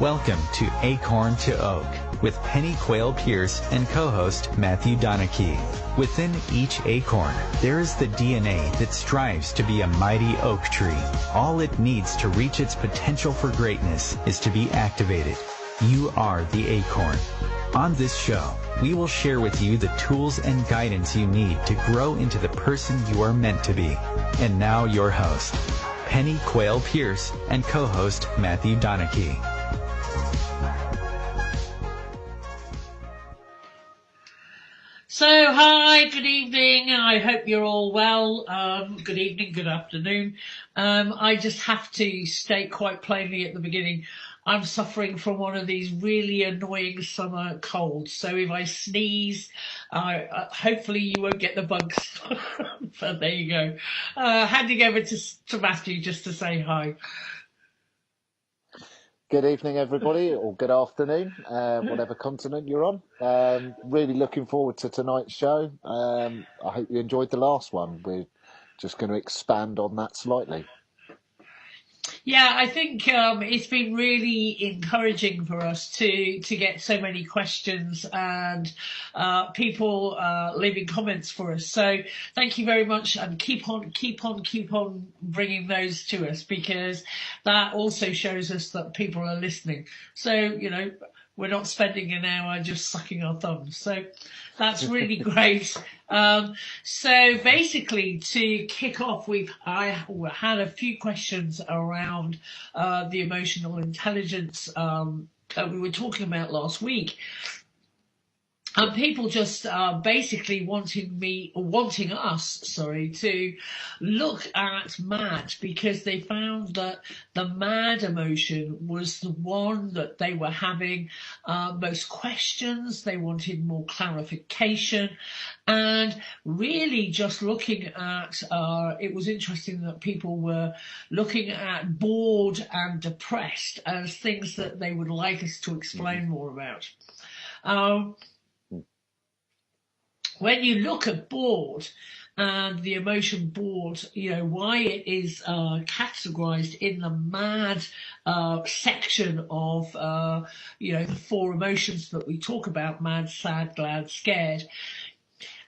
Welcome to Acorn to Oak with Penny Quayle-Pierce and co-host Matthew Donachie. Within each acorn, there is the DNA that strives to be a mighty oak tree. All it needs to reach its potential for greatness is to be activated. You are the acorn. On this show, we will share with you the tools and guidance you need to grow into the person you are meant to be. And now your host, Penny Quayle-Pierce and co-host Matthew Donachie. So, hi, good evening. I hope you're all well. Good evening, good afternoon. I just have to state quite plainly at the beginning, I'm suffering from one of these really annoying summer colds. So if I sneeze, hopefully you won't get the bugs. But there you go. Handing over to Matthew just to say hi. Good evening, everybody, or good afternoon, whatever continent you're on. Really looking forward to tonight's show. I hope you enjoyed the last one. We're just going to expand on that slightly. Yeah, I think it's been really encouraging for us to get so many questions and people leaving comments for us. So thank you very much, and keep on bringing those to us, because that also shows us that people are listening. So, you know, we're not spending an hour just sucking our thumbs. So that's really great. So basically, to kick off, I had a few questions around the emotional intelligence that we were talking about last week. And people just basically wanting us to look at MAD, because they found that the MAD emotion was the one that they were having most questions. They wanted more clarification, and really just looking at, it was interesting that people were looking at bored and depressed as things that they would like us to explain more about. When you look at bored and the emotion bored, you know, why it is categorized in the MAD section of, you know, the four emotions that we talk about: mad, sad, glad, scared.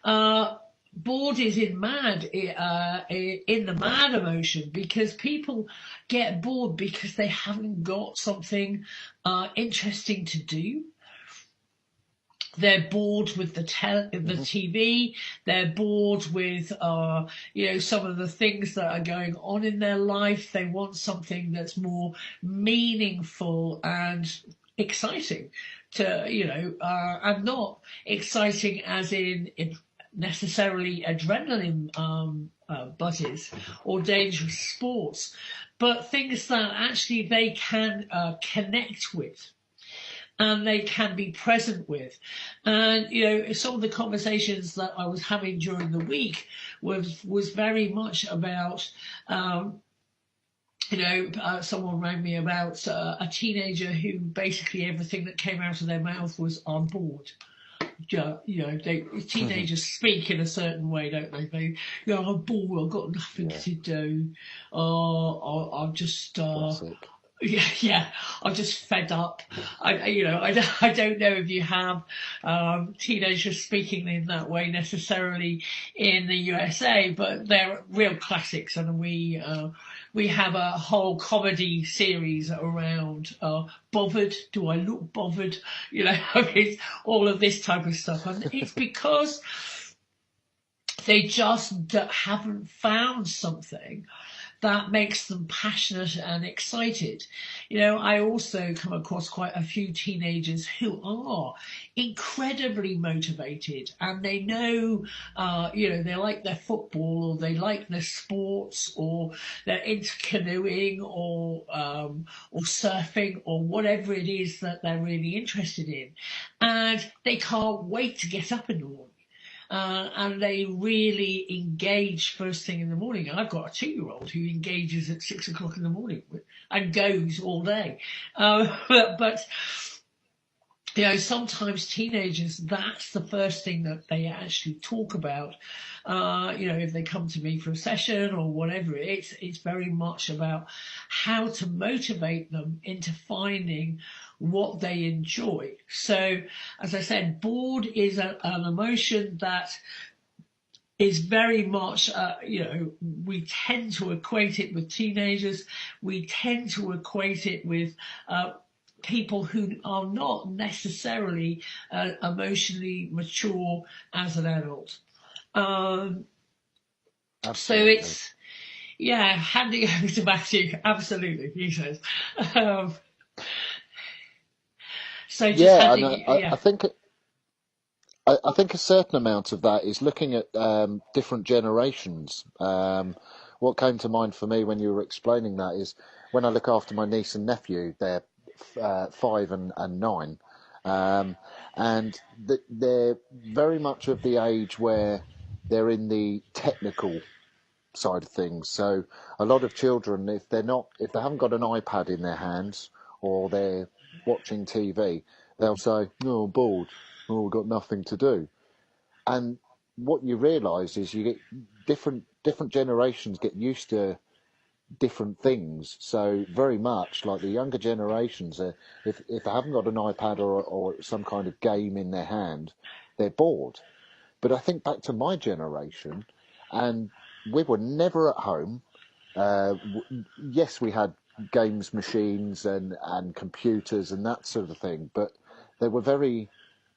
Bored is in MAD, in the MAD emotion, because people get bored because they haven't got something interesting to do. They're bored with the TV. They're bored with, you know, some of the things that are going on in their life. They want something that's more meaningful and exciting, to, you know, and not exciting as in necessarily adrenaline buzzes or dangerous sports, but things that actually they can connect with and they can be present with. And, you know, some of the conversations that I was having during the week was very much about, you know, someone rang me about a teenager who basically everything that came out of their mouth was, "I'm bored." You know, teenagers speak in a certain way, don't they? They, you know, "I'm bored, I've got nothing to do. I'm just... Yeah, I'm just fed up." You know, I don't know if you have teenagers speaking in that way necessarily in the USA, but they're real classics, and we have a whole comedy series around bothered. Do I look bothered? You know, it's all of this type of stuff, and it's because they just haven't found something that makes them passionate and excited. You know, I also come across quite a few teenagers who are incredibly motivated, and they know, you know, they like their football, or they like their sports, or they're into canoeing, or surfing, or whatever it is that they're really interested in. And they can't wait to get up in the morning. And they really engage first thing in the morning. I've got a 2-year-old who engages at 6 o'clock in the morning and goes all day. But you know, sometimes teenagers, that's the first thing that they actually talk about. You know, if they come to me for a session or whatever, it's very much about how to motivate them into finding what they enjoy. So, as I said, bored is an emotion that is very much, we tend to equate it with teenagers. We tend to equate it with people who are not necessarily emotionally mature as an adult. So it's, handing over to Matthew. Absolutely, he says. So just handing, I think a certain amount of that is looking at different generations. What came to mind for me when you were explaining that is when I look after my niece and nephew, they're 5 and 9, and they're very much of the age where they're in the technical side of things. So a lot of children, if they haven't got an iPad in their hands or they're watching TV, they'll say, "No, I'm bored. Oh, we've got nothing to do." And what you realise is you get different generations get used to different things. So very much like the younger generations, if they haven't got an iPad or some kind of game in their hand, they're bored. But I think back to my generation, and we were never at home. Yes, we had games machines and computers and that sort of thing, but they were very,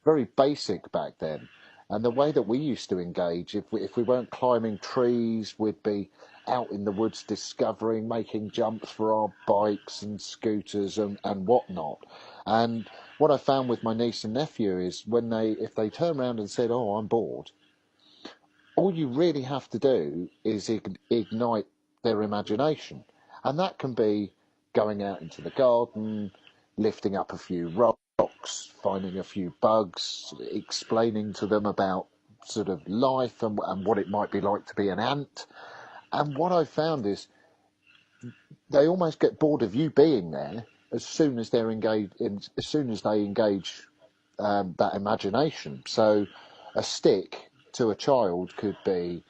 very basic back then. And the way that we used to engage, if we weren't climbing trees, we'd be out in the woods discovering, making jumps for our bikes and scooters and whatnot. And what I found with my niece and nephew is if they turn around and said, "Oh, I'm bored," all you really have to do is ignite their imagination. And that can be going out into the garden, lifting up a few rocks, finding a few bugs, explaining to them about sort of life and what it might be like to be an ant. And what I found is they almost get bored of you being there as soon as they're engaged, as soon as they engage that imagination. So a stick to a child could be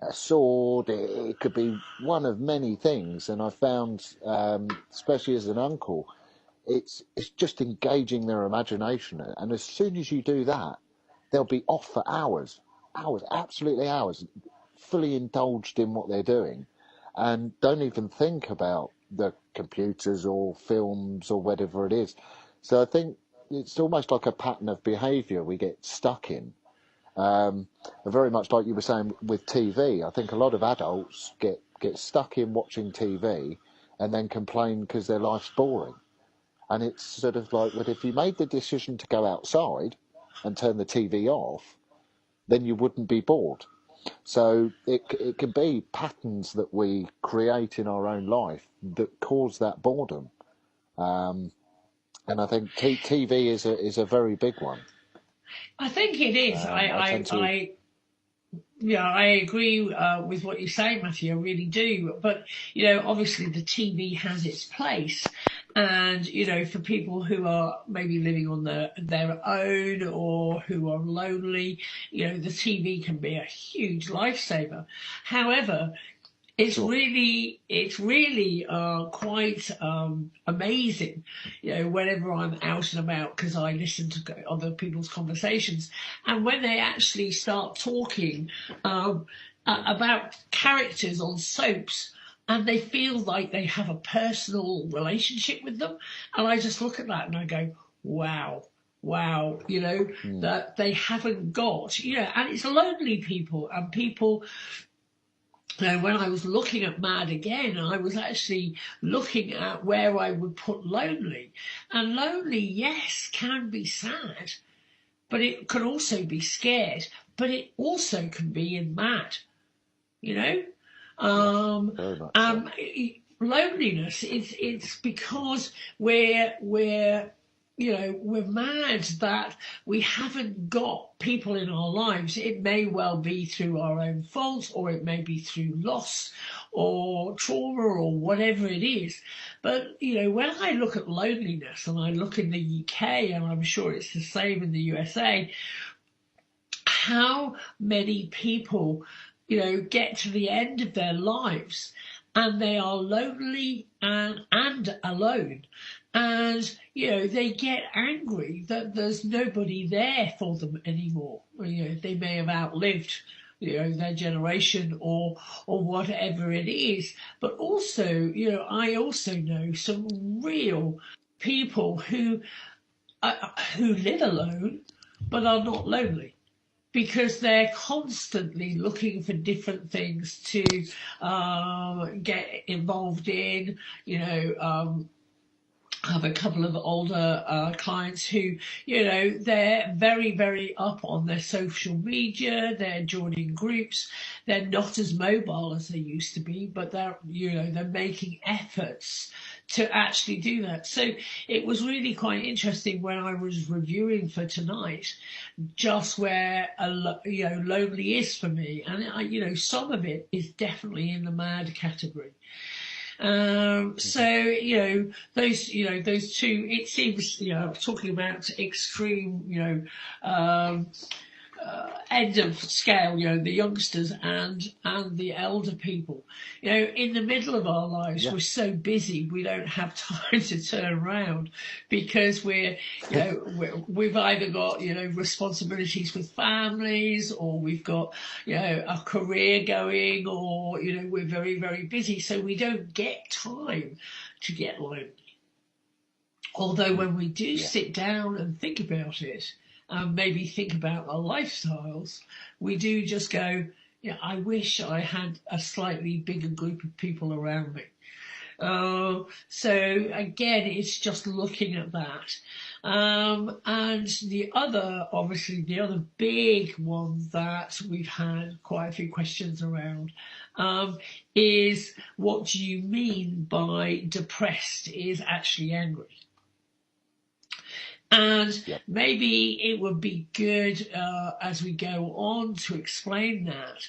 a sword, it could be one of many things. And I found, especially as an uncle, it's just engaging their imagination. And as soon as you do that, they'll be off for hours, absolutely hours, fully indulged in what they're doing and don't even think about the computers or films or whatever it is. So I think it's almost like a pattern of behaviour we get stuck in. Very much like you were saying with TV, I think a lot of adults get stuck in watching TV and then complain because their life's boring. And it's sort of like, but if you made the decision to go outside and turn the TV off, then you wouldn't be bored. So it can be patterns that we create in our own life that cause that boredom. And I think TV is a very big one. I think it is. I agree with what you're saying, Matthew. I really do. But obviously the TV has its place, and for people who are maybe living on their own or who are lonely, the TV can be a huge lifesaver. However, it's really quite amazing, whenever I'm out and about, because I listen to other people's conversations, and when they actually start talking about characters on soaps, and they feel like they have a personal relationship with them, and I just look at that and I go, wow, that they haven't got, and it's lonely people and people. When I was looking at Mad again, I was actually looking at where I would put lonely. And lonely, yes, can be sad, but it can also be scared, but it also can be in mad, Very much so. Loneliness, it's because we're mad that we haven't got people in our lives. It may well be through our own fault, or it may be through loss or trauma or whatever it is. But, when I look at loneliness, and I look in the UK, and I'm sure it's the same in the USA, how many people, get to the end of their lives and they are lonely and alone. And they get angry that there's nobody there for them anymore. They may have outlived their generation or whatever it is. But also, I also know some real people who live alone but are not lonely, because they're constantly looking for different things to get involved in. Have a couple of older clients who, they're very, very up on their social media. They're joining groups. They're not as mobile as they used to be, but they're making efforts to actually do that. So it was really quite interesting when I was reviewing for tonight, just where lonely is for me, and some of it is definitely in the mad category. So those two, it seems, talking about extreme, end of scale, the youngsters and the elder people. In the middle of our lives, we're so busy we don't have time to turn around, because we've either got responsibilities with families, or we've got a career going, or we're very, very busy, so we don't get time to get lonely. Although when we do sit down and think about it, maybe think about our lifestyles, we do just go, I wish I had a slightly bigger group of people around me. So again, it's just looking at that. And the other big one that we've had quite a few questions around, is, what do you mean by depressed is actually angry? And maybe it would be good, as we go on, to explain that.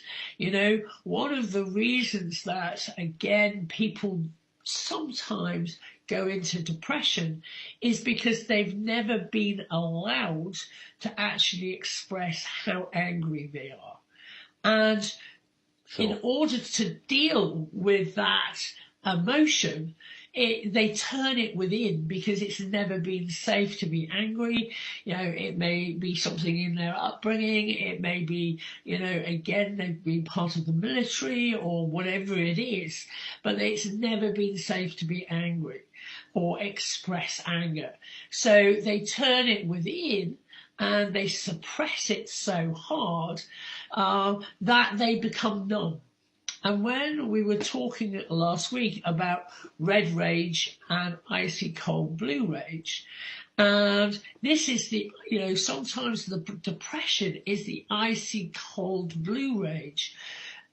One of the reasons that, again, people sometimes go into depression is because they've never been allowed to actually express how angry they are. And in order to deal with that emotion, they turn it within, because it's never been safe to be angry. It may be something in their upbringing. It may be, again, they've been part of the military or whatever it is, but it's never been safe to be angry or express anger. So they turn it within, and they suppress it so hard that they become numb. And when we were talking last week about red rage and icy cold blue rage, and this is sometimes the depression is the icy cold blue rage.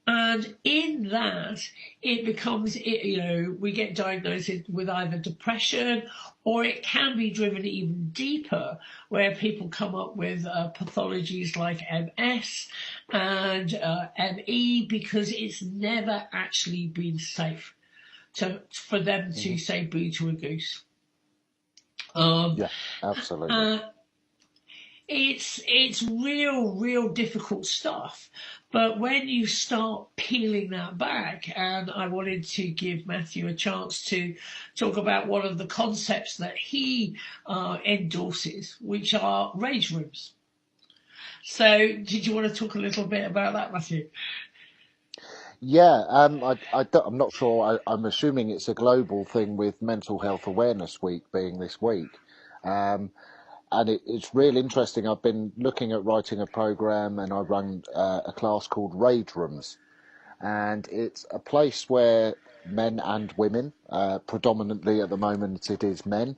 And in that, it becomes, we get diagnosed with either depression, or it can be driven even deeper, where people come up with pathologies like MS and ME, because it's never actually been safe for them to say boo to a goose. Absolutely. It's real difficult stuff. But when you start peeling that back, and I wanted to give Matthew a chance to talk about one of the concepts that he endorses, which are rage rooms. So did you want to talk a little bit about that, Matthew? Yeah, I'm not sure. I'm assuming it's a global thing, with Mental Health Awareness Week being this week. And it's really interesting. I've been looking at writing a program, and I run a class called Rage Rooms. And it's a place where men and women, predominantly at the moment it is men,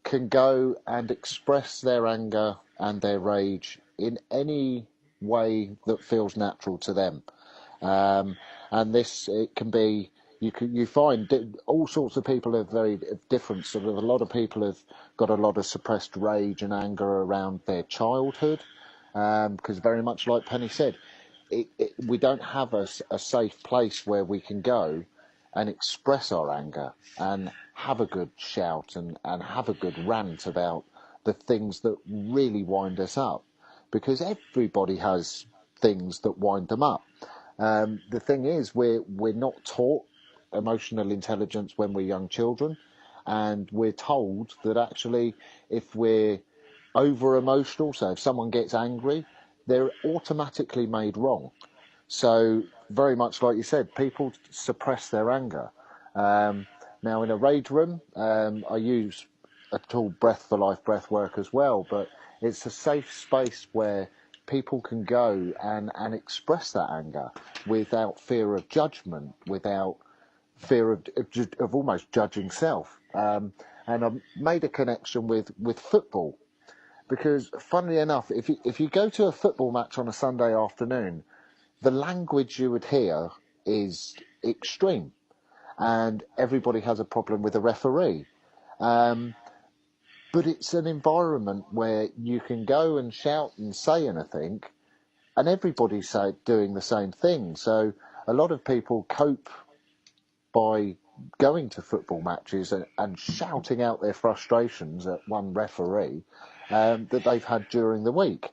can go and express their anger and their rage in any way that feels natural to them. And this, it can be, you find all sorts of people are very different. Sort of, a lot of people have got a lot of suppressed rage and anger around their childhood, because very much like Penny said, we don't have a safe place where we can go and express our anger and have a good shout and have a good rant about the things that really wind us up, because everybody has things that wind them up. The thing is, we're not taught emotional intelligence when we're young children, And we're told that actually if we're over emotional, so if someone gets angry, they're automatically made wrong. So very much like you said, people suppress their anger. Now in a rage room, I use a tool, Breath for Life breath work as well, but it's a safe space where people can go and express that anger without fear of judgment, without fear of almost judging self. And I've made a connection with football, because funnily enough, if you go to a football match on a Sunday afternoon, the language you would hear is extreme, and everybody has a problem with a referee. But it's an environment where you can go and shout and say anything, and everybody's doing the same thing. So a lot of people cope by going to football matches and shouting out their frustrations at one referee that they've had during the week.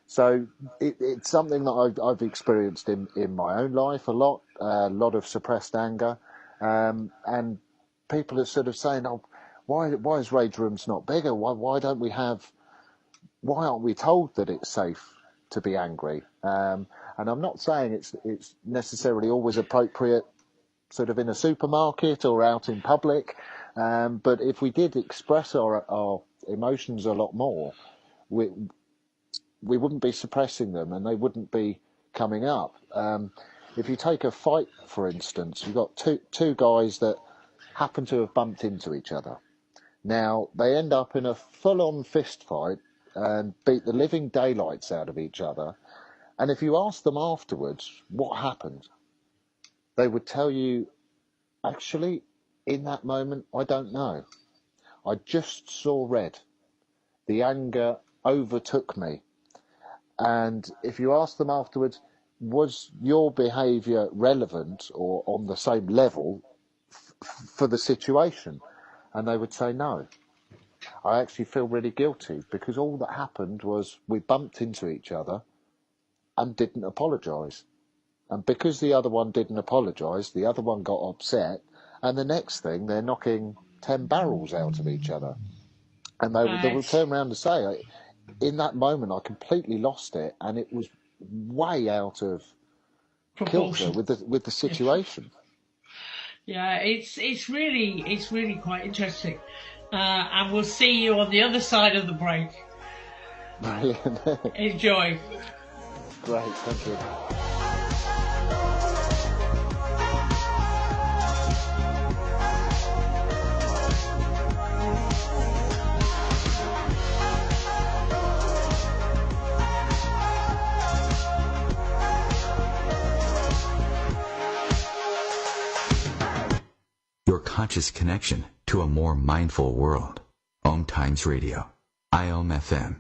So it's something that I've experienced in my own life a lot of suppressed anger, and people are sort of saying, "Oh, why is rage rooms not bigger? Why aren't we told that it's safe to be angry?" And I'm not saying it's necessarily always appropriate, sort of in a supermarket or out in public, but if we did express our emotions a lot more, we wouldn't be suppressing them, and they wouldn't be coming up. If you take a fight, for instance, you've got two guys that happen to have bumped into each other. Now, they end up in a full-on fist fight and beat the living daylights out of each other. And if you ask them afterwards what happened, they would tell you, actually, in that moment, I don't know. I just saw red. The anger overtook me. And if you ask them afterwards, was your behaviour relevant or on the same level for the situation? And they would say, no. I actually feel really guilty because all that happened was we bumped into each other and didn't apologise. And because the other one didn't apologise, the other one got upset, and the next thing, they're knocking 10 barrels out of each other. And they will turn around and say, in that moment, I completely lost it, and it was way out of kilter with the situation. Yeah, it's really quite interesting, and we'll see you on the other side of the break. Brilliant. Enjoy. Great, thank you. Your conscious connection to a more mindful world. Om Times Radio, IOM FM.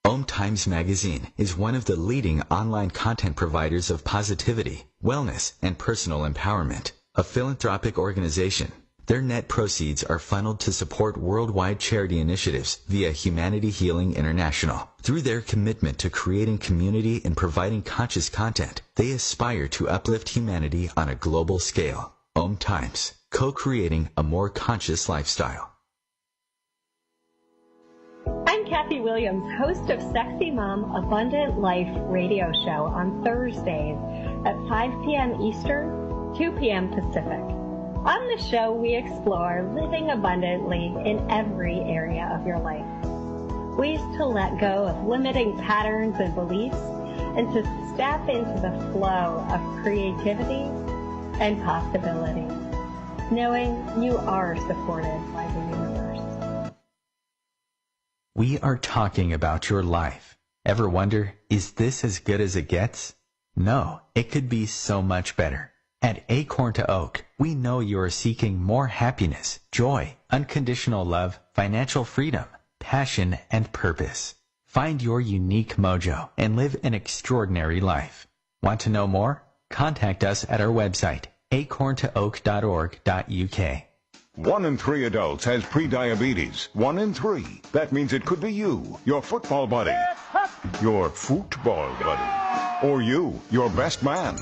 Om Times Magazine is one of the leading online content providers of positivity, wellness, and personal empowerment. A philanthropic organization, their net proceeds are funneled to support worldwide charity initiatives via Humanity Healing International. Through their commitment to creating community and providing conscious content, they aspire to uplift humanity on a global scale. Om Times, co-creating a more conscious lifestyle. I'm Kathy Williams, host of Sexy Mom Abundant Life radio show on Thursdays at 5 p.m. Eastern, 2 p.m. Pacific. On the show, we explore living abundantly in every area of your life. Ways to let go of limiting patterns and beliefs and to step into the flow of creativity and possibility, knowing you are supported by the universe. We are talking about your life. Ever wonder, is this as good as it gets? No, it could be so much better. At Acorn to Oak, we know you are seeking more happiness, joy, unconditional love, financial freedom, passion, and purpose. Find your unique mojo and live an extraordinary life. Want to know more? Contact us at our website, acorntooak.org.uk. 1 in 3 adults has prediabetes. 1 in 3. That means it could be you, your football buddy, your football buddy, or you, your best man.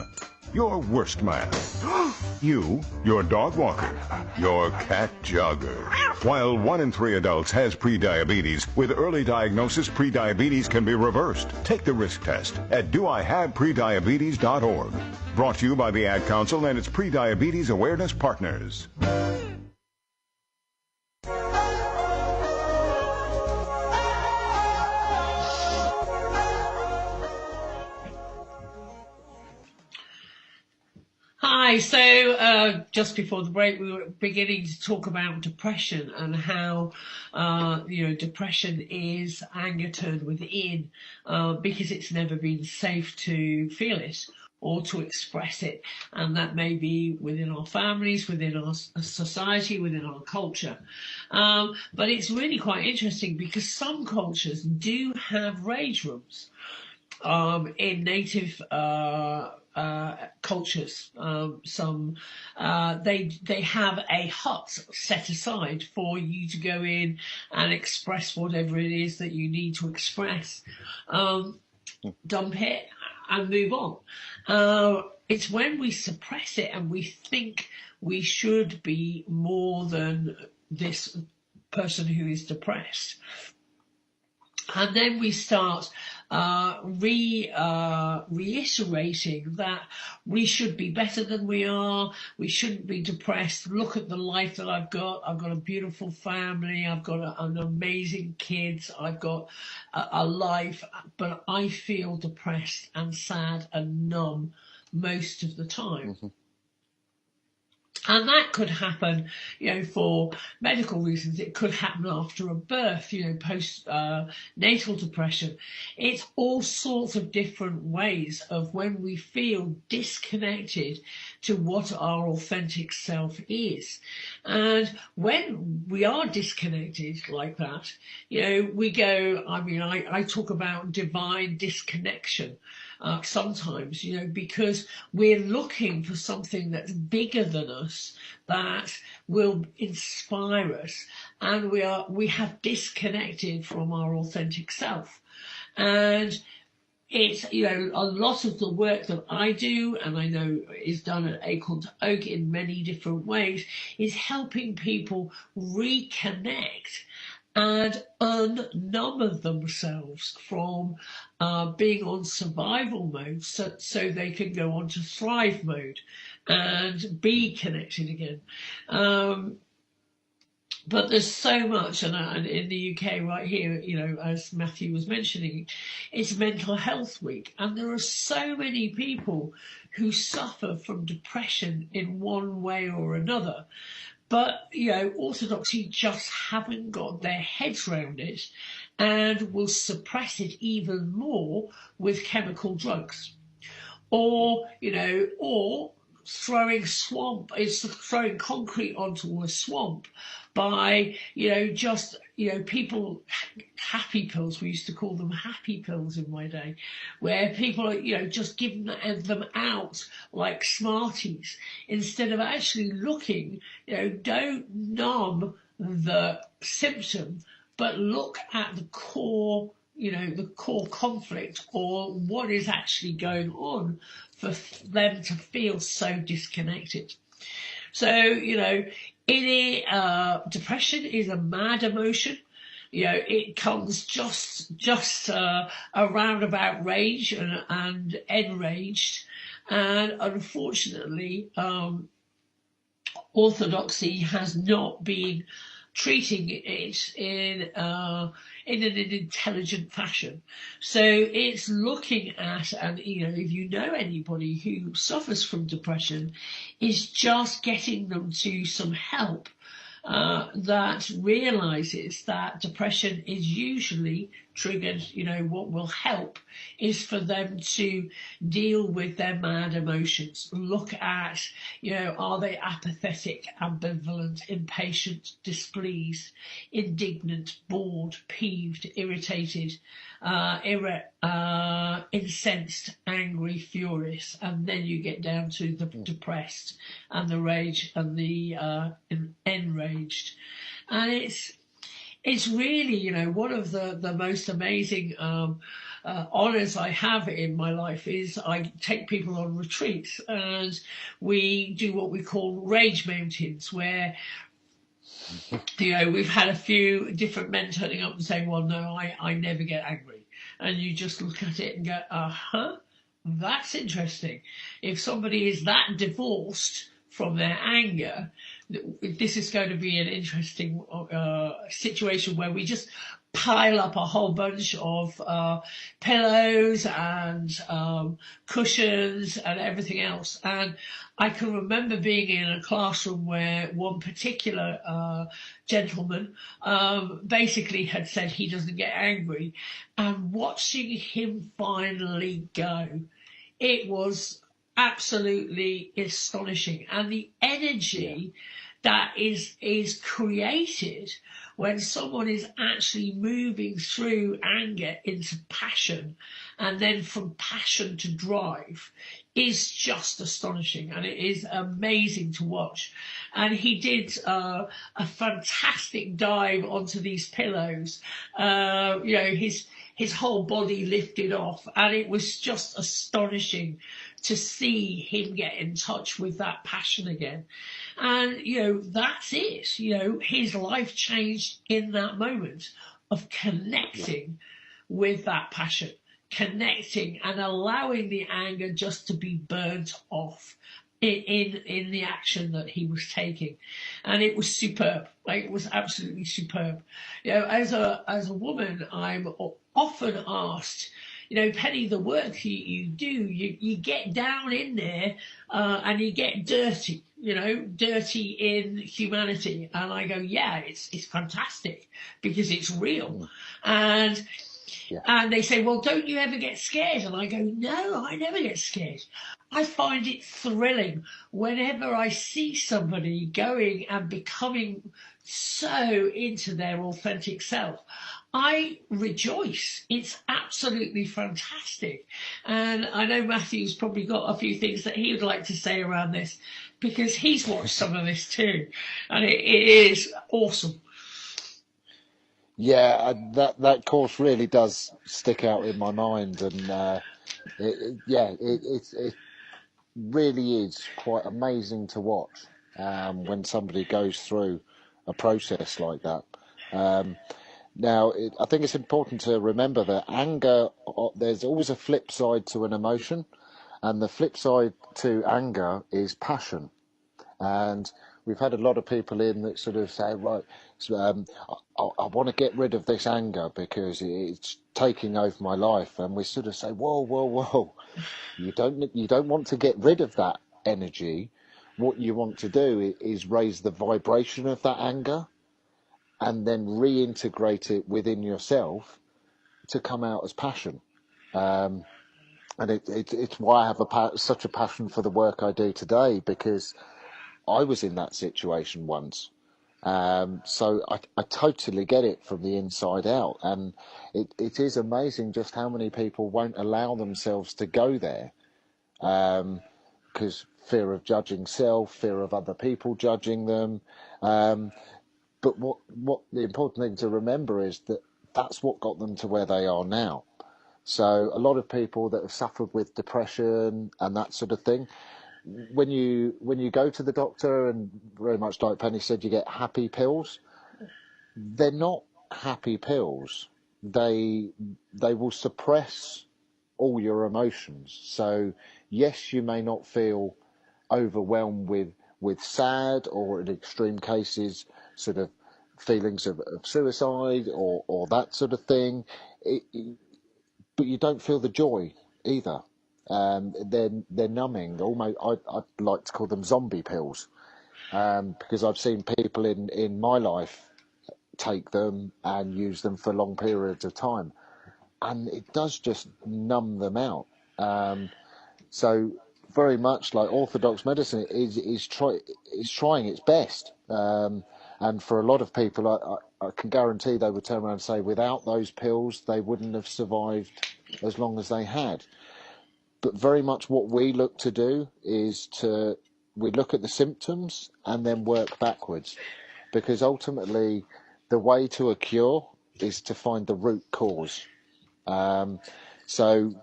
your worst man, you, your dog walker, your cat jogger. While 1 in 3 adults has prediabetes, with early diagnosis, prediabetes can be reversed. Take the risk test at doihaveprediabetes.org. Brought to you by the Ad Council and its Prediabetes Awareness Partners. Hi, so just before the break we were beginning to talk about depression and how depression is anger turned within because it's never been safe to feel it or to express it, and that may be within our families, within our society, within our culture. But it's really quite interesting because some cultures do have rage rooms. In native cultures, they have a hut set aside for you to go in and express whatever it is that you need to express, dump it and move on. It's when we suppress it and we think we should be more than this person who is depressed. And then we start reiterating that we should be better than we are, we shouldn't be depressed, look at the life that I've got a beautiful family, I've got an amazing kids, I've got a life, but I feel depressed and sad and numb most of the time. Mm-hmm. And that could happen, for medical reasons. It could happen after a birth, post-natal depression. It's all sorts of different ways of when we feel disconnected to what our authentic self is. And when we are disconnected like that, we go, I talk about divine disconnection. Sometimes, because we're looking for something that's bigger than us, that will inspire us, and we have disconnected from our authentic self. And it's, a lot of the work that I do, and I know is done at Acorn to Oak in many different ways, is helping people reconnect and unnumber themselves from being on survival mode so they can go on to thrive mode and be connected again. But there's so much, and in the UK right here, as Matthew was mentioning, it's Mental Health Week, and there are so many people who suffer from depression in one way or another. But, orthodoxy just haven't got their heads around it and will suppress it even more with chemical drugs. Or throwing concrete onto a swamp by, people, happy pills, we used to call them happy pills in my day, where people are, just giving them out like Smarties instead of actually looking, don't numb the symptom, but look at the core, the core conflict or what is actually going on for them to feel so disconnected. So, depression is a mad emotion. It comes just around about rage and enraged. And unfortunately, orthodoxy has not been treating it in an intelligent fashion. So it's looking at, and if you know anybody who suffers from depression, is just getting them to some help that realizes that depression is usually triggered. What will help is for them to deal with their mad emotions. Look at, are they apathetic, ambivalent, impatient, displeased, indignant, bored, peeved, irritated, incensed, angry, furious, and then you get down to the depressed and the rage and the enraged. And it's really, one of the most amazing honours I have in my life is I take people on retreats, and we do what we call rage mountains, where we've had a few different men turning up and saying, well, no, I never get angry. And you just look at it and go, that's interesting. If somebody is that divorced from their anger, this is going to be an interesting situation where we just pile up a whole bunch of pillows and cushions and everything else. And I can remember being in a classroom where one particular gentleman basically had said he doesn't get angry, and watching him finally go, it was absolutely astonishing. And the energy that is created when someone is actually moving through anger into passion, and then from passion to drive, is just astonishing, and it is amazing to watch. And he did a fantastic dive onto these pillows. His whole body lifted off, and it was just astonishing to see him get in touch with that passion again. And, that's it. His life changed in that moment of connecting with that passion, connecting and allowing the anger just to be burnt off in the action that he was taking. And it was superb. It was absolutely superb. As a woman, I'm often asked, Penny, the work you do, you get down in there and you get dirty, dirty in humanity. And I go, yeah, it's fantastic because it's real. And they say, well, don't you ever get scared? And I go, no, I never get scared. I find it thrilling whenever I see somebody going and becoming so into their authentic self. I rejoice. It's absolutely fantastic. And I know Matthew's probably got a few things that he would like to say around this, because he's watched some of this too. And it is awesome. Yeah, that course really does stick out in my mind, and it really is quite amazing to watch when somebody goes through a process like that. Now, I think it's important to remember that anger, there's always a flip side to an emotion, and the flip side to anger is passion. And we've had a lot of people in that sort of say, right, I want to get rid of this anger because it's taking over my life. And we sort of say, whoa, you don't want to get rid of that energy. What you want to do is raise the vibration of that anger and then reintegrate it within yourself to come out as passion. And it's why I have such a passion for the work I do today, because I was in that situation once. So I totally get it from the inside out. And it is amazing just how many people won't allow themselves to go there, because fear of judging self, fear of other people judging them. But what the important thing to remember is that that's what got them to where they are now. So a lot of people that have suffered with depression and that sort of thing, when you go to the doctor, and very much like Penny said, you get happy pills. They're not happy pills. They will suppress all your emotions. So yes, you may not feel overwhelmed with sad, or in extreme cases, sort of feelings of suicide or that sort of thing. But you don't feel the joy either. They're numbing. Almost, I'd like to call them zombie pills, because I've seen people in my life take them and use them for long periods of time, and it does just numb them out. So very much like orthodox medicine is trying its best, and for a lot of people, I can guarantee they would turn around and say without those pills they wouldn't have survived as long as they had. But very much what we look to do is we look at the symptoms and then work backwards, because ultimately the way to a cure is to find the root cause. So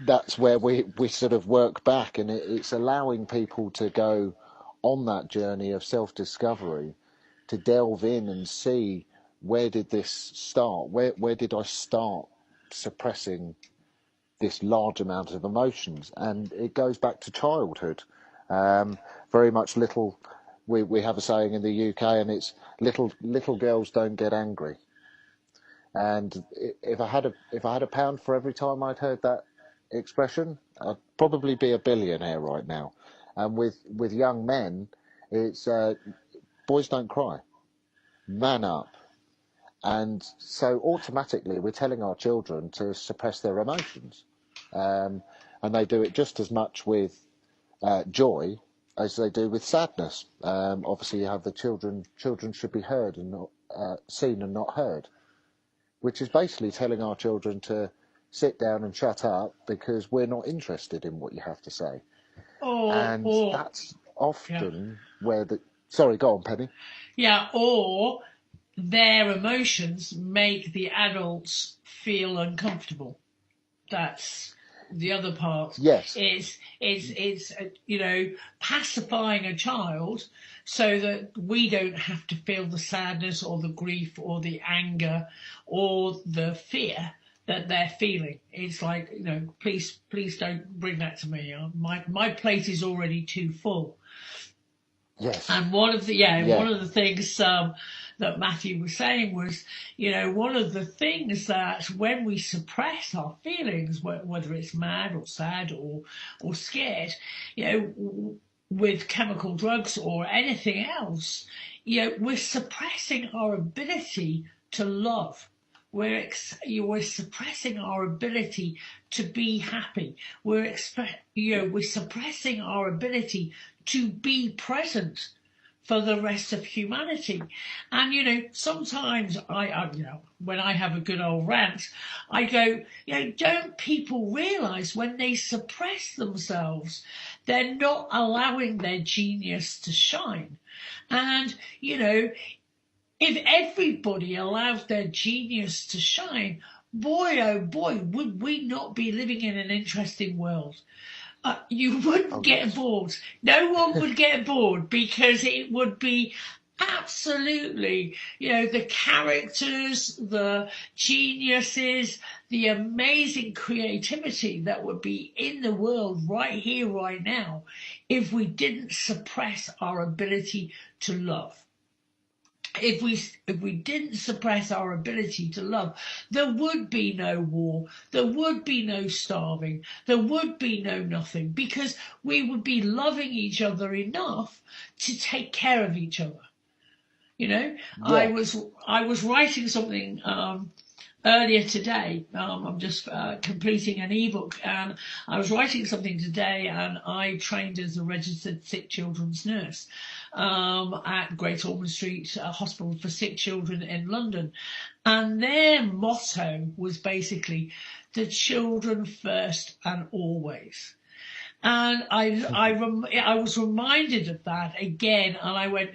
that's where we sort of work back, and it's allowing people to go on that journey of self-discovery, to delve in and see, where did this start? Where did I start suppressing this large amount of emotions? And it goes back to childhood. Very much we have a saying in the UK, and it's little girls don't get angry. And if I had a pound for every time I'd heard that expression, I'd probably be a billionaire right now. And with young men, it's boys don't cry, man up. And so automatically we're telling our children to suppress their emotions. And they do it just as much with joy as they do with sadness. Obviously, you have the children should be heard and not seen and not heard, which is basically telling our children to sit down and shut up because we're not interested in what you have to say. That's often where the... Sorry, go on, Penny. Yeah, or their emotions make the adults feel uncomfortable. That's the other part. Yes. It's pacifying a child so that we don't have to feel the sadness or the grief or the anger or the fear that they're feeling. It's like, please don't bring that to me. My plate is already too full. Yes. And one of the things that Matthew was saying was, one of the things that when we suppress our feelings, whether it's mad or sad or scared, with chemical drugs or anything else, we're suppressing our ability to love. We're suppressing our ability to be happy. We're suppressing our ability to be present for the rest of humanity. And sometimes I when I have a good old rant, I go, don't people realise when they suppress themselves, they're not allowing their genius to shine? And if everybody allowed their genius to shine, boy, oh boy, would we not be living in an interesting world. You wouldn't get bored. No one would get bored, because it would be absolutely, the characters, the geniuses, the amazing creativity that would be in the world right here, right now, if we didn't suppress our ability to love. If we didn't suppress our ability to love, there would be no war, there would be no starving, there would be no nothing, because we would be loving each other enough to take care of each other. Yeah. I was writing something earlier today. I'm just completing an ebook, and I was writing something today, and I trained as a registered sick children's nurse at Great Ormond Street Hospital for Sick Children in London, and their motto was basically the children first and always. And I was reminded of that again, and I went,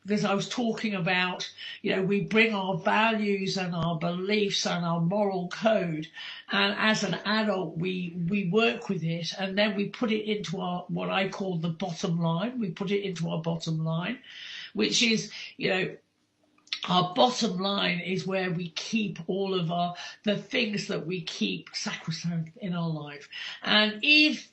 because I was talking about, we bring our values and our beliefs and our moral code, and as an adult, we work with it, and then we put it into what I call the bottom line. We put it into our bottom line, which is, our bottom line is where we keep all of the things that we keep sacrosanct in our life. And if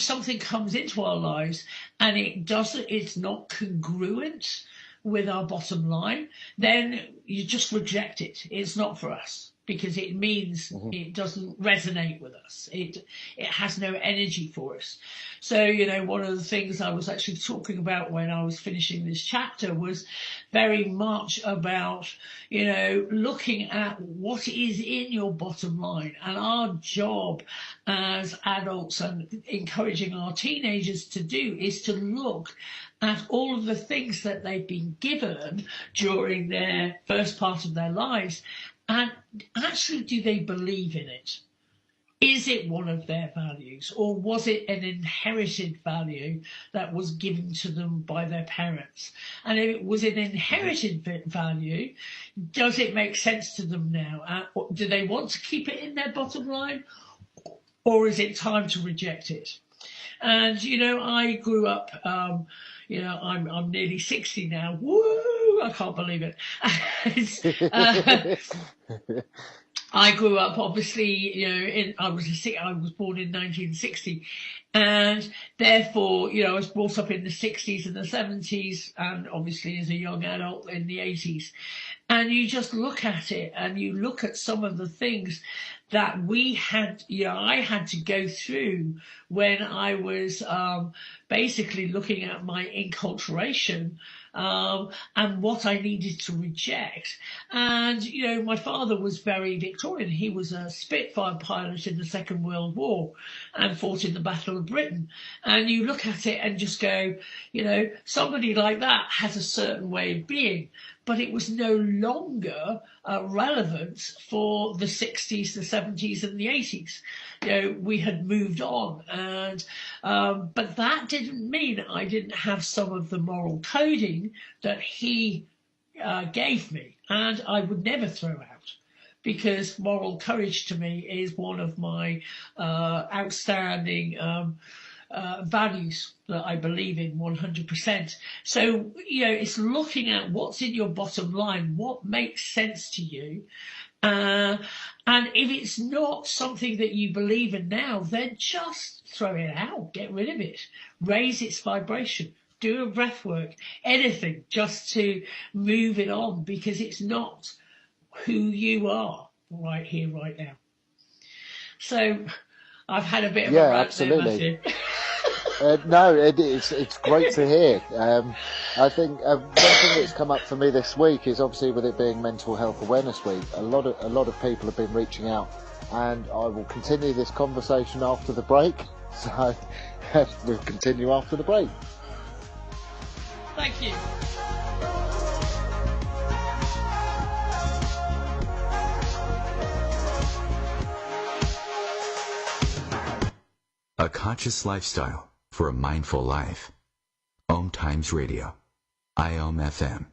something comes into our lives and it's not congruent with our bottom line, then you just reject it. It's not for us, because it means it doesn't resonate with us. It has no energy for us. So, one of the things I was actually talking about when I was finishing this chapter was very much about, looking at what is in your bottom line. And our job as adults, and encouraging our teenagers to do, is to look at all of the things that they've been given during their first part of their lives, and actually, do they believe in it? Is it one of their values, or was it an inherited value that was given to them by their parents? And if it was an inherited value, does it make sense to them now? Do they want to keep it in their bottom line, or is it time to reject it? And, I grew up, I'm nearly 60 now. Woo! I can't believe it. I grew up, obviously, I was born in 1960, and therefore, I was brought up in the 60s and the 70s, and obviously as a young adult in the 80s. And you just look at it, and you look at some of the things that we had, I had to go through when I was basically looking at my enculturation and what I needed to reject. And, my father was very Victorian. He was a Spitfire pilot in the Second World War and fought in the Battle of Britain. And you look at it and just go, somebody like that has a certain way of being. But it was no longer relevant for the 60s, the 70s and the 80s. We had moved on. And but that didn't mean I didn't have some of the moral coding that he gave me. And I would never throw out, because moral courage to me is one of my outstanding values that I believe in 100%. So, it's looking at what's in your bottom line, what makes sense to you. And if it's not something that you believe in now, then just throw it out, get rid of it, raise its vibration, do a breath work, anything just to move it on, because it's not who you are right here, right now. So I've had a bit of a rant absolutely. there, Matthew. No, it's great to hear. I think one thing that's come up for me this week is, obviously with it being Mental Health Awareness Week, a lot of people have been reaching out, and I will continue this conversation after the break. So we'll continue after the break. Thank you. A conscious lifestyle for a mindful life. Om Times Radio. IOM FM.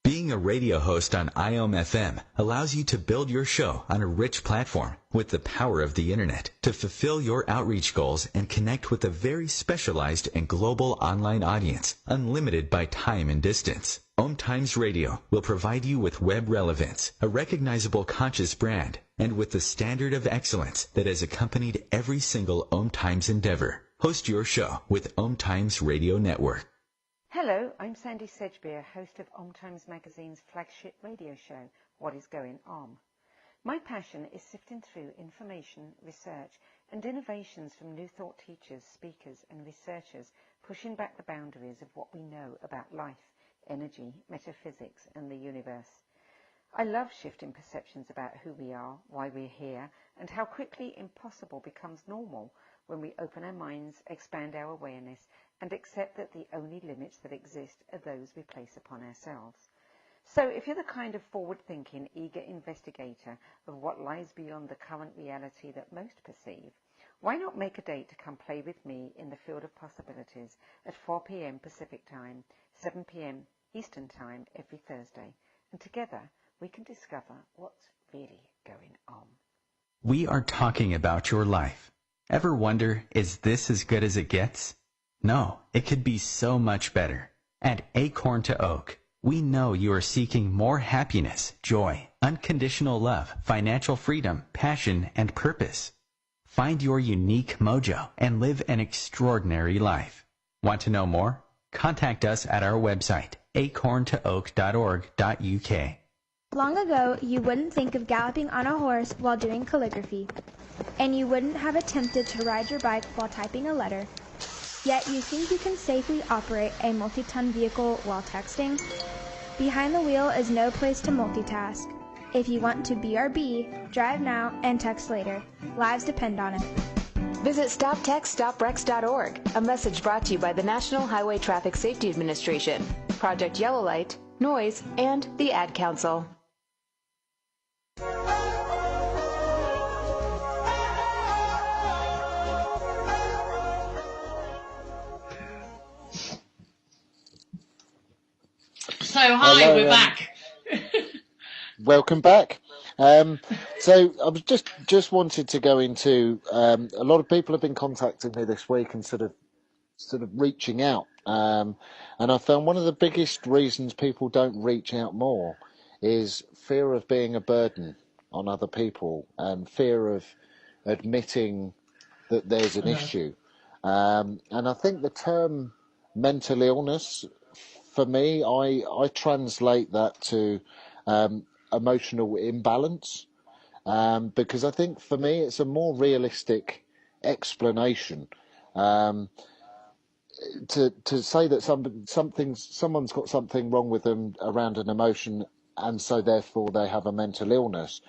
Being a radio host on IOM FM allows you to build your show on a rich platform with the power of the internet to fulfill your outreach goals and connect with a very specialized and global online audience, unlimited by time and distance. Om Times Radio will provide you with web relevance, a recognizable conscious brand, and with the standard of excellence that has accompanied every single Om Times endeavor. Host your show with Om Times Radio Network. Hello, I'm Sandy Sedgbeer, host of Om Times Magazine's flagship radio show, What is Going On. My passion is sifting through information, research, and innovations from new thought teachers, speakers, and researchers, pushing back the boundaries of what we know about life, energy, metaphysics, and the universe. I love shifting perceptions about who we are, why we're here, and how quickly impossible becomes normal when we open our minds, expand our awareness, and accept that the only limits that exist are those we place upon ourselves. So if you're the kind of forward-thinking, eager investigator of what lies beyond the current reality that most perceive, why not make a date to come play with me in the field of possibilities at 4 p.m. Pacific Time, 7 p.m. Eastern Time every Thursday, and together we can discover what's really going on. We are talking about your life. Ever wonder, is this as good as it gets? No, it could be so much better. At Acorn to Oak, we know you are seeking more happiness, joy, unconditional love, financial freedom, passion, and purpose. Find your unique mojo and live an extraordinary life. Want to know more? Contact us at our website, acorntooak.org.uk. Long ago, you wouldn't think of galloping on a horse while doing calligraphy, and you wouldn't have attempted to ride your bike while typing a letter. Yet you think you can safely operate a multi-ton vehicle while texting? Behind the wheel is no place to multitask. If you want to BRB, drive now and text later. Lives depend on it. Visit StopTextStopWrecks.org, a message brought to you by the National Highway Traffic Safety Administration, Project Yellow Light, Noise, and the Ad Council. So hi, Hello, we're back. welcome back. So I was just wanted to go into a lot of people have been contacting me this week and sort of reaching out. And I found one of the biggest reasons people don't reach out more is fear of being a burden on other people and fear of admitting that there's an issue. And I think the term mental illness, for me, I translate that to emotional imbalance, because I think for me it's a more realistic explanation. Um, to say that someone's got something wrong with them around an emotion, and so therefore they have a mental illness,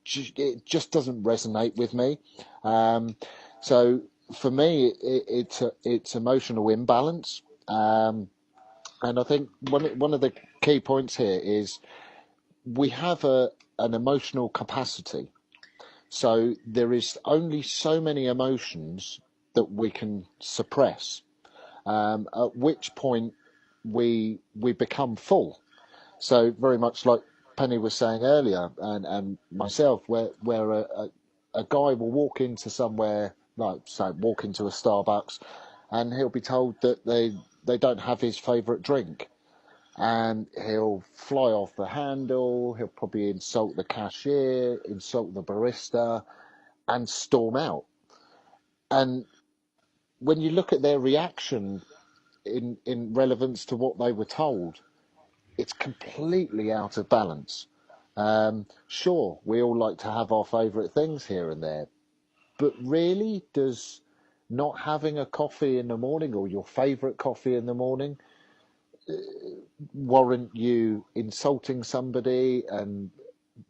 it just doesn't resonate with me. So for me, it's emotional imbalance, and I think one of the key points here is we have an emotional capacity. So there is only so many emotions that we can suppress, at which point we become full. So very much like Penny was saying earlier, and myself, where a guy will walk into somewhere, like say walk into a Starbucks, and he'll be told that they don't have his favourite drink, and he'll fly off the handle. He'll probably insult the cashier, insult the barista, and storm out. And when you look at their reaction in relevance to what they were told, it's completely out of balance. Sure, we all like to have our favourite things here and there, but really, does not having a coffee in the morning or your favourite coffee in the morning warrant you insulting somebody and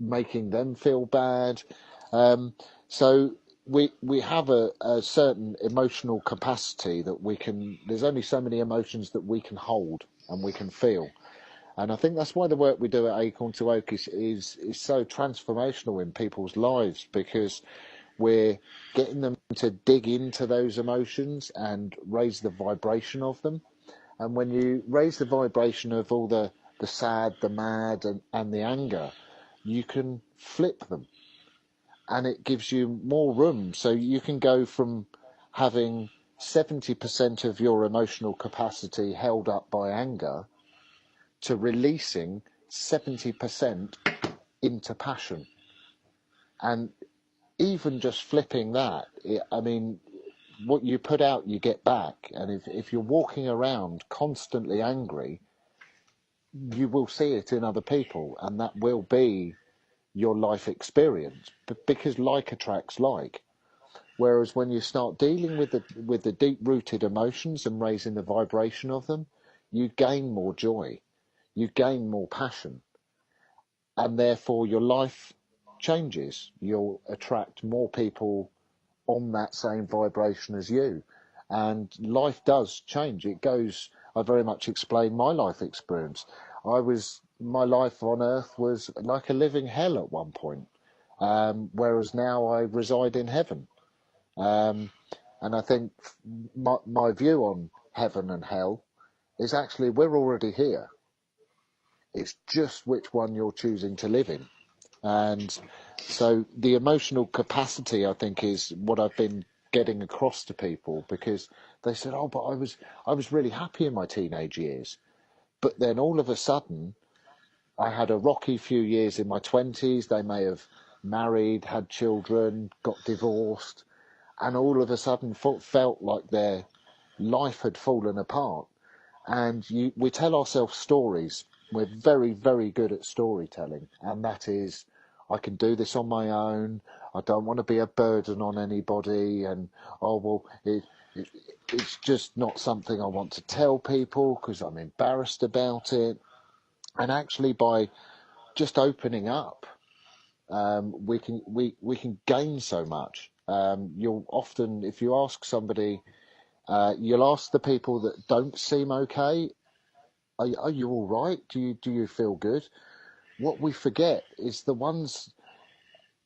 making them feel bad? So we have a certain emotional capacity that we can. There's only so many emotions that we can hold and we can feel. And I think that's why the work we do at Acorn to Oak is so transformational in people's lives, because we're getting them to dig into those emotions and raise the vibration of them. And when you raise the vibration of all the sad, the mad, and the anger, you can flip them. And it gives you more room. So you can go from having 70% of your emotional capacity held up by anger to releasing 70% into passion. And even just flipping that, I mean, what you put out, you get back. And if you're walking around constantly angry, you will see it in other people, and that will be your life experience, because like attracts like. Whereas when you start dealing with the deep-rooted emotions and raising the vibration of them, you gain more joy, you gain more passion, and therefore your life changes. You'll attract more people on that same vibration as you, and life does change. It goes. I very much explain my life experience. My life on earth was like a living hell at one point, whereas now I reside in heaven. And I think my view on heaven and hell is actually we're already here. It's just which one you're choosing to live in. And so the emotional capacity, I think, is what I've been getting across to people, because they said, "Oh, but I was really happy in my teenage years, but then all of a sudden, I had a rocky few years in my 20s. They may have married, had children, got divorced, and all of a sudden felt like their life had fallen apart." And we tell ourselves stories. We're very, very good at storytelling, and that is, I can do this on my own. I don't want to be a burden on anybody, and oh well, it's just not something I want to tell people because I'm embarrassed about it. And actually, by just opening up, we can gain so much. You'll often, if you ask somebody, you'll ask the people that don't seem okay, are you all right? Do you feel good? What we forget is the ones.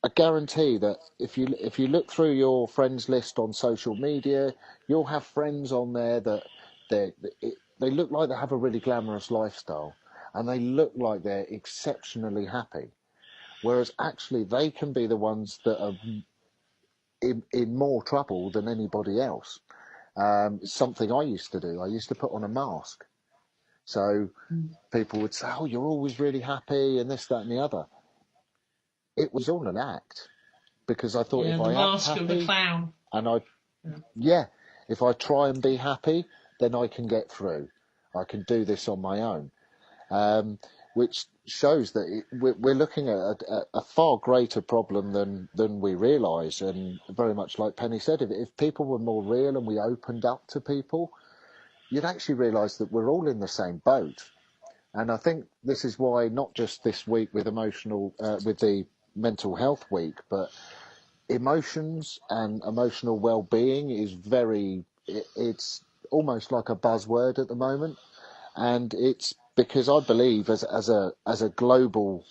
I guarantee that if you look through your friends list on social media, you'll have friends on there that they look like they have a really glamorous lifestyle, and they look like they're exceptionally happy, whereas actually they can be the ones that are in more trouble than anybody else. Something I used to do, I used to put on a mask. So people would say, oh, you're always really happy and this, that and the other. It was all an act, because I thought if I act happy, the clown. And if I try and be happy, then I can get through. I can do this on my own, which shows that we're looking at a far greater problem than we realise. And very much like Penny said, if people were more real and we opened up to people, you'd actually realise that we're all in the same boat. And I think this is why, not just this week with the Mental Health Week, but emotions and emotional well-being is it's almost like a buzzword at the moment. And it's because I believe as a global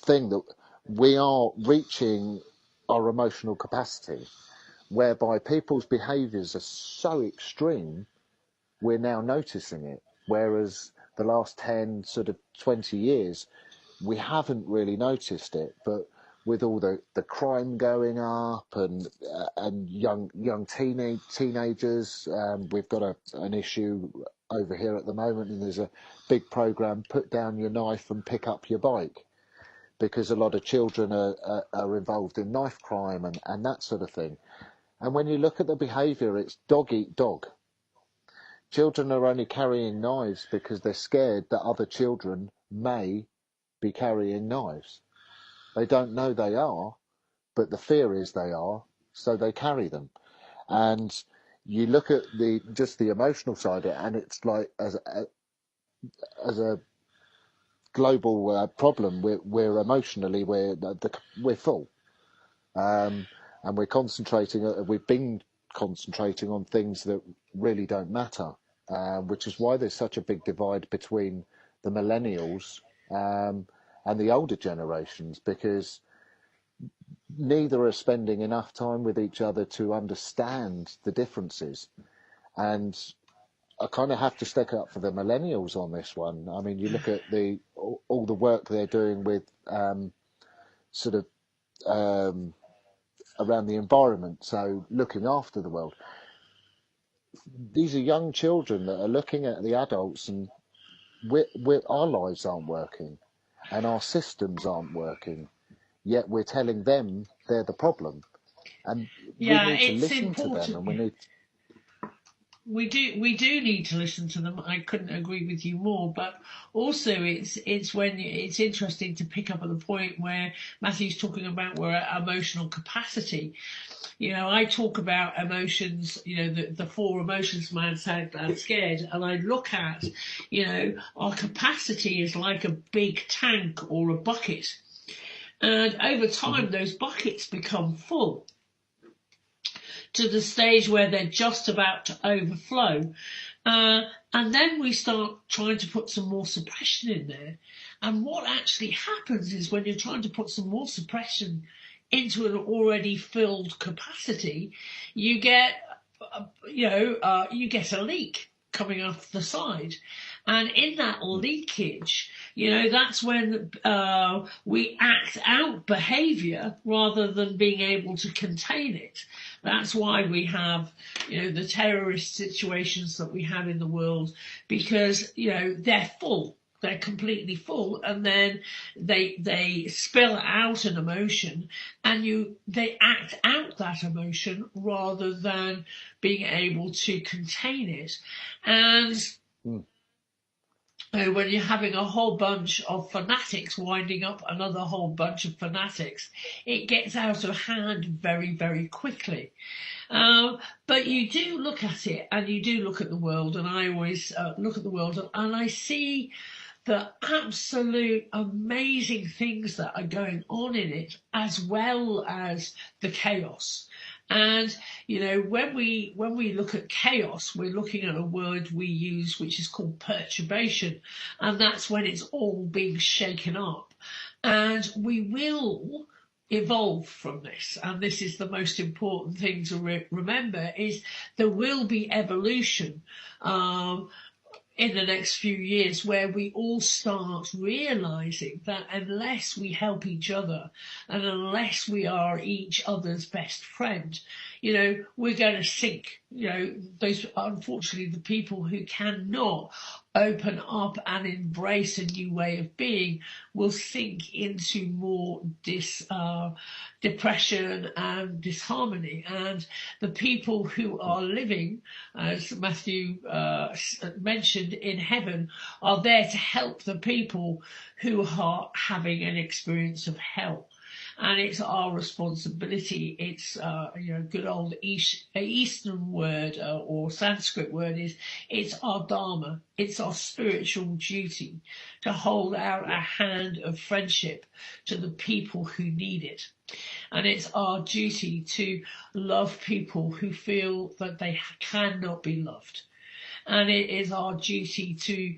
thing that we are reaching our emotional capacity, whereby people's behaviours are so extreme, we're now noticing it. Whereas the last 10, sort of 20 years, we haven't really noticed it. But with all the crime going up and young teenagers, we've got an issue over here at the moment, and there's a big program, Put Down Your Knife and Pick Up Your Bike, because a lot of children are involved in knife crime and that sort of thing. And when you look at the behaviour, it's dog eat dog. Children are only carrying knives because they're scared that other children may be carrying knives. They don't know they are, but the fear is they are, so they carry them. And you look at just the emotional side of it, and it's like as a global problem, we're emotionally we're full, and we've been concentrating on things that really don't matter, which is why there's such a big divide between the millennials and the older generations, because neither are spending enough time with each other to understand the differences. And I kind of have to stick up for the millennials on this one. I mean, you look at all the work they're doing with around the environment, so looking after the world. These are young children that are looking at the adults, and our lives aren't working and our systems aren't working, yet we're telling them they're the problem. And we need to listen to them, and we do need to listen to them. I couldn't agree with you more. But also, it's interesting to pick up at the point where Matthew's talking about emotional capacity. I talk about emotions, the 4 emotions: mad, sad, glad, scared. And I look at, our capacity is like a big tank or a bucket. And over time, those buckets become full to the stage where they're just about to overflow. And then we start trying to put some more suppression in there. And what actually happens is, when you're trying to put some more suppression into an already filled capacity, you get a leak coming off the side. And in that leakage, that's when we act out behaviour rather than being able to contain it. That's why we have, the terrorist situations that we have in the world, because, they're full. They're completely full, and then they spill out an emotion, and they act out that emotion rather than being able to contain it. And when you're having a whole bunch of fanatics winding up another whole bunch of fanatics, it gets out of hand very, very quickly. But you do look at it, and you do look at the world, and I always look at the world, and I see the absolute amazing things that are going on in it, as well as the chaos. And, when we look at chaos, we're looking at a word we use which is called perturbation. And that's when it's all being shaken up. And we will evolve from this. And this is the most important thing to remember, is there will be evolution. in the next few years, where we all start realizing that unless we help each other and unless we are each other's best friend, we're going to sink. Those, unfortunately, the people who cannot open up and embrace a new way of being will sink into more depression and disharmony. And the people who are living, as Matthew mentioned, in heaven, are there to help the people who are having an experience of hell. And it's our responsibility. It's good old Eastern word or Sanskrit word is, it's our dharma. It's our spiritual duty to hold out a hand of friendship to the people who need it. And it's our duty to love people who feel that they cannot be loved. And it is our duty to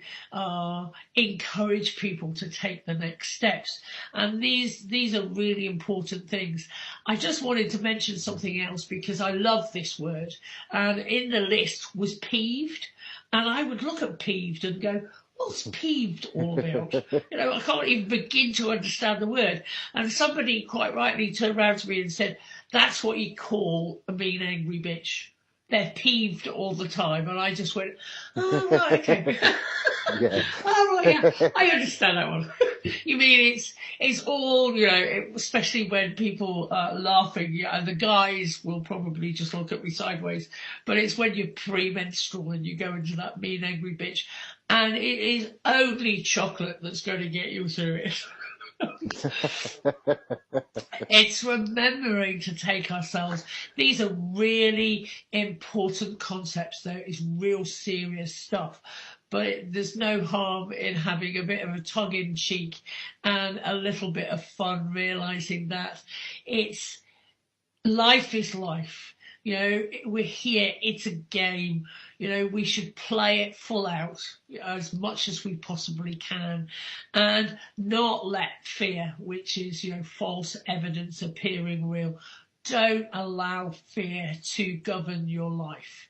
encourage people to take the next steps. And these are really important things. I just wanted to mention something else because I love this word. And in the list was peeved. And I would look at peeved and go, what's peeved all about? I can't even begin to understand the word. And somebody quite rightly turned around to me and said, that's what you call a mean, angry bitch. They're peeved all the time. And I just went, oh, right, okay. Yeah. Oh, right, yeah, I understand that one. You mean it's all, especially when people are laughing, and the guys will probably just look at me sideways, but it's when you're premenstrual and you go into that mean, angry bitch, and it is only chocolate that's going to get you through it. It's remembering to take ourselves. These are really important concepts. There is real serious stuff. But there's no harm in having a bit of a tongue-in-cheek and a little bit of fun, realising that life is life. We're here, it's a game. We should play it full out as much as we possibly can and not let fear, which is, false evidence appearing real. Don't allow fear to govern your life.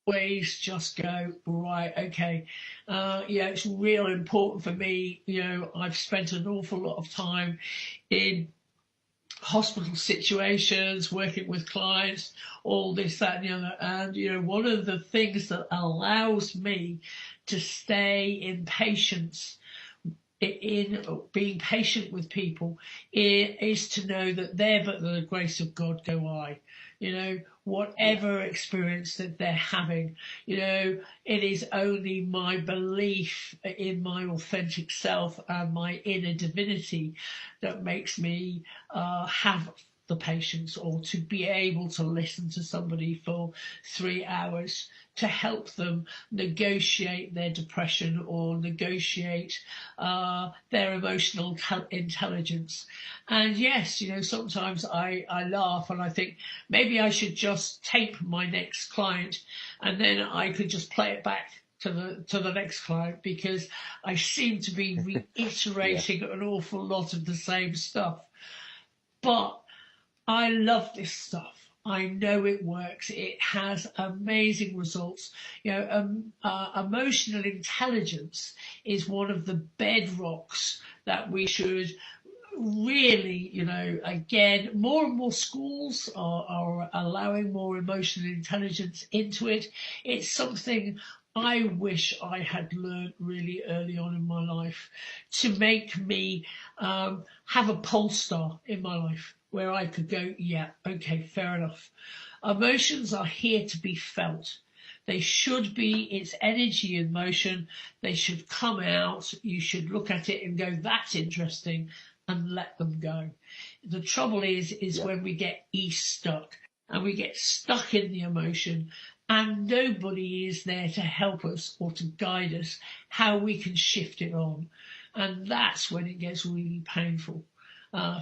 Always just go, right, okay, it's real important for me. I've spent an awful lot of time in hospital situations, working with clients, all this, that, and the other. And, one of the things that allows me to stay in patience, in being patient with people, is to know that there but the grace of God go I. Whatever experience that they're having, it is only my belief in my authentic self and my inner divinity that makes me have the patience, or to be able to listen to somebody for 3 hours to help them negotiate their depression or negotiate their emotional intelligence. And yes, sometimes I laugh and I think maybe I should just tape my next client and then I could just play it back to the next client, because I seem to be reiterating an awful lot of the same stuff. But I love this stuff. I know it works. It has amazing results. Emotional intelligence is one of the bedrocks that we should really, again, more and more schools are allowing more emotional intelligence into it. It's something I wish I had learned really early on in my life to make me have a pole star in my life, where I could go, yeah, okay, fair enough. Emotions are here to be felt. They should be, it's energy in motion. They should come out. You should look at it and go, that's interesting, and let them go. The trouble is when we get stuck, and we get stuck in the emotion, and nobody is there to help us or to guide us how we can shift it on. And that's when it gets really painful.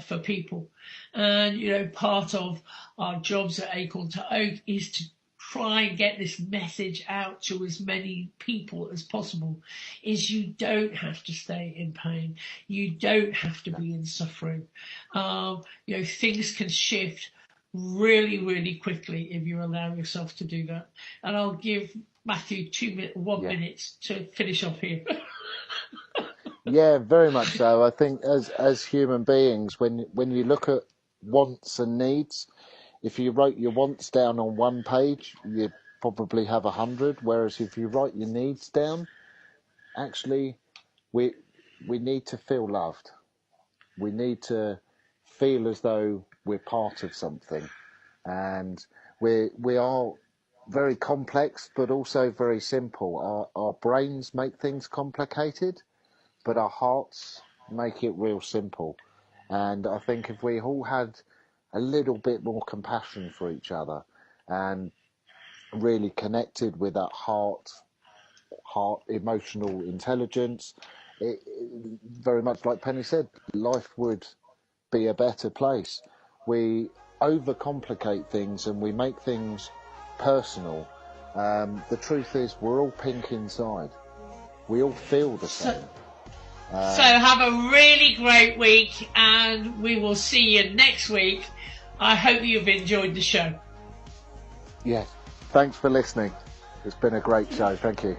For people. And, part of our jobs at Acorn to Oak is to try and get this message out to as many people as possible, is you don't have to stay in pain. You don't have to be in suffering. Things can shift really, really quickly if you allow yourself to do that. And I'll give Matthew 1 minute to finish off here. Yeah, very much so. I think as human beings, when you look at wants and needs, if you wrote your wants down on one page, you probably have 100. Whereas if you write your needs down, actually, we need to feel loved. We need to feel as though we're part of something, and we are very complex, but also very simple. Our brains make things complicated, but our hearts make it real simple. And I think if we all had a little bit more compassion for each other and really connected with that heart emotional intelligence, very much like Penny said, life would be a better place. We overcomplicate things and we make things personal. The truth is, we're all pink inside. We all feel the same. So have a really great week, and we will see you next week. I hope you've enjoyed the show. Yes. Thanks for listening. It's been a great show. Thank you.